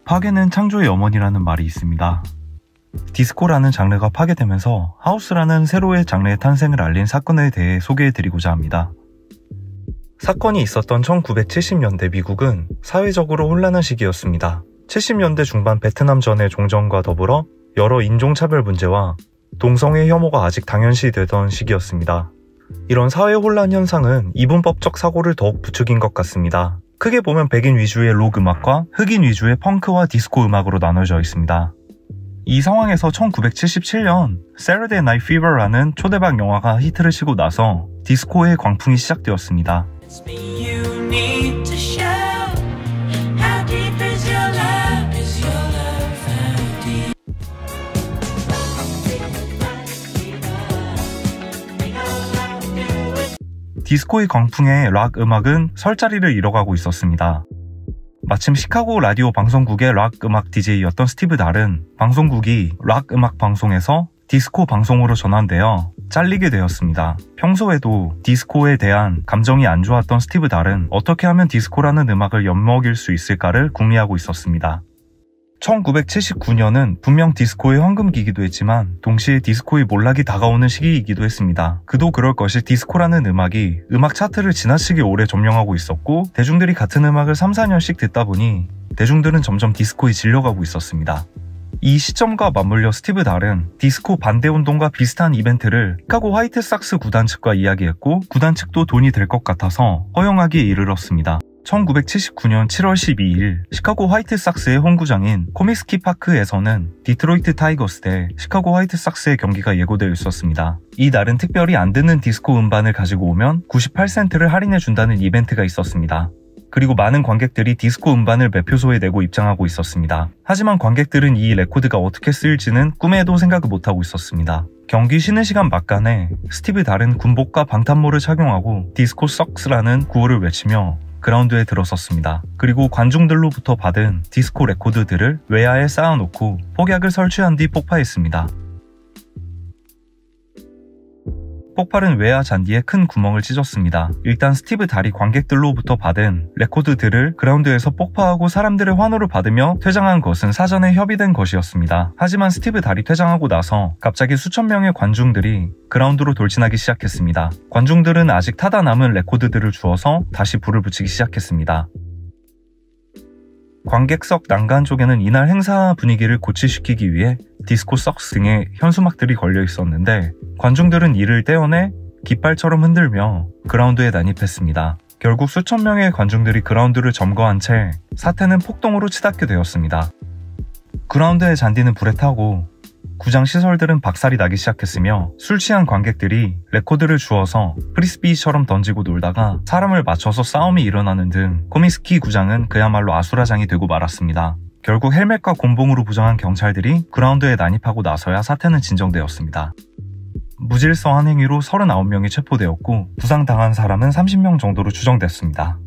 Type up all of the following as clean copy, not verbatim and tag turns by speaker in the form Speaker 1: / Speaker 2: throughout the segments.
Speaker 1: 파괴는 창조의 어머니라는 말이 있습니다. 디스코라는 장르가 파괴되면서 하우스라는 새로운 장르의 탄생을 알린 사건에 대해 소개해드리고자 합니다. 사건이 있었던 1970년대 미국은 사회적으로 혼란한 시기였습니다. 70년대 중반 베트남전의 종전과 더불어 여러 인종차별 문제와 동성애 혐오가 아직 당연시되던 시기였습니다. 이런 사회 혼란 현상은 이분법적 사고를 더욱 부추긴 것 같습니다. 크게 보면 백인 위주의 록 음악과 흑인 위주의 펑크와 디스코 음악으로 나눠져 있습니다. 이 상황에서 1977년 Saturday Night Fever라는 초대박 영화가 히트를 치고 나서 디스코의 광풍이 시작되었습니다. 디스코의 광풍에 락 음악은 설 자리를 잃어가고 있었습니다. 마침 시카고 라디오 방송국의 락 음악 DJ였던 스티브 달은 방송국이 락 음악 방송에서 디스코 방송으로 전환되어 잘리게 되었습니다. 평소에도 디스코에 대한 감정이 안 좋았던 스티브 달은 어떻게 하면 디스코라는 음악을 엿먹일 수 있을까를 궁리하고 있었습니다. 1979년은 분명 디스코의 황금기이기도 했지만 동시에 디스코의 몰락이 다가오는 시기이기도 했습니다. 그도 그럴 것이 디스코라는 음악이 음악 차트를 지나치게 오래 점령하고 있었고 대중들이 같은 음악을 3, 4년씩 듣다 보니 대중들은 점점 디스코에 질려가고 있었습니다. 이 시점과 맞물려 스티브 달은 디스코 반대운동과 비슷한 이벤트를 시카고 화이트삭스 구단 측과 이야기했고 구단 측도 돈이 될 것 같아서 허용하기에 이르렀습니다. 1979년 7월 12일 시카고 화이트삭스의 홈구장인 코미스키 파크에서는 디트로이트 타이거스 대 시카고 화이트삭스의 경기가 예고되어 있었습니다. 이 날은 특별히 안 듣는 디스코 음반을 가지고 오면 98센트를 할인해준다는 이벤트가 있었습니다. 그리고 많은 관객들이 디스코 음반을 매표소에 내고 입장하고 있었습니다. 하지만 관객들은 이 레코드가 어떻게 쓰일지는 꿈에도 생각을 못하고 있었습니다. 경기 쉬는 시간 막간에 스티브 달은 군복과 방탄모를 착용하고 디스코 석스라는 구호를 외치며 그라운드에 들어섰습니다. 그리고 관중들로부터 받은 디스코 레코드들을 외야에 쌓아놓고 폭약을 설치한 뒤 폭파했습니다. 폭발은 외야 잔디에 큰 구멍을 찢었습니다. 일단 스티브 달이 관객들로부터 받은 레코드들을 그라운드에서 폭파하고 사람들의 환호를 받으며 퇴장한 것은 사전에 협의된 것이었습니다. 하지만 스티브 달이 퇴장하고 나서 갑자기 수천 명의 관중들이 그라운드로 돌진하기 시작했습니다. 관중들은 아직 타다 남은 레코드들을 주워서 다시 불을 붙이기 시작했습니다. 관객석 난간 쪽에는 이날 행사 분위기를 고취시키기 위해 디스코 석스 등의 현수막들이 걸려 있었는데 관중들은 이를 떼어내 깃발처럼 흔들며 그라운드에 난입했습니다. 결국 수천 명의 관중들이 그라운드를 점거한 채 사태는 폭동으로 치닫게 되었습니다. 그라운드의 잔디는 불에 타고 구장 시설들은 박살이 나기 시작했으며 술 취한 관객들이 레코드를 주워서 프리스비처럼 던지고 놀다가 사람을 맞춰서 싸움이 일어나는 등 코미스키 구장은 그야말로 아수라장이 되고 말았습니다. 결국 헬멧과 곤봉으로 부정한 경찰들이 그라운드에 난입하고 나서야 사태는 진정되었습니다. 무질서한 행위로 39명이 체포되었고 부상당한 사람은 30명 정도로 추정됐습니다.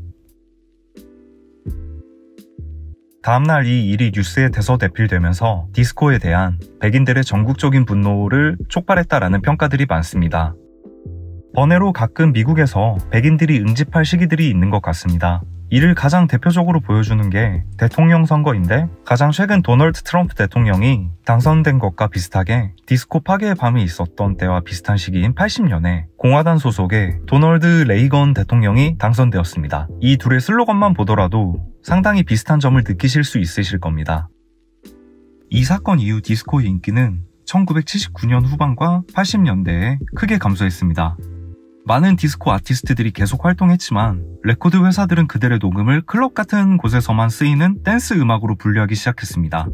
Speaker 1: 다음날 이 일이 뉴스에 대서대필되면서 디스코에 대한 백인들의 전국적인 분노를 촉발했다라는 평가들이 많습니다. 번외로 가끔 미국에서 백인들이 응집할 시기들이 있는 것 같습니다. 이를 가장 대표적으로 보여주는 게 대통령 선거인데 가장 최근 도널드 트럼프 대통령이 당선된 것과 비슷하게 디스코 파괴의 밤이 있었던 때와 비슷한 시기인 80년에 공화당 소속의 도널드 레이건 대통령이 당선되었습니다. 이 둘의 슬로건만 보더라도 상당히 비슷한 점을 느끼실 수 있으실 겁니다. 이 사건 이후 디스코의 인기는 1979년 후반과 80년대에 크게 감소했습니다. 많은 디스코 아티스트들이 계속 활동했지만 레코드 회사들은 그들의 녹음을 클럽 같은 곳에서만 쓰이는 댄스 음악으로 분류하기 시작했습니다.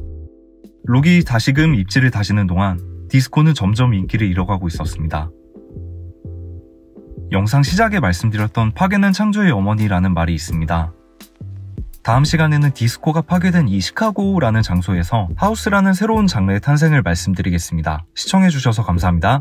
Speaker 1: 록이 다시금 입지를 다지는 동안 디스코는 점점 인기를 잃어가고 있었습니다. 영상 시작에 말씀드렸던 파괴는 창조의 어머니라는 말이 있습니다. 다음 시간에는 디스코가 파괴된 이 시카고라는 장소에서 하우스라는 새로운 장르의 탄생을 말씀드리겠습니다. 시청해주셔서 감사합니다.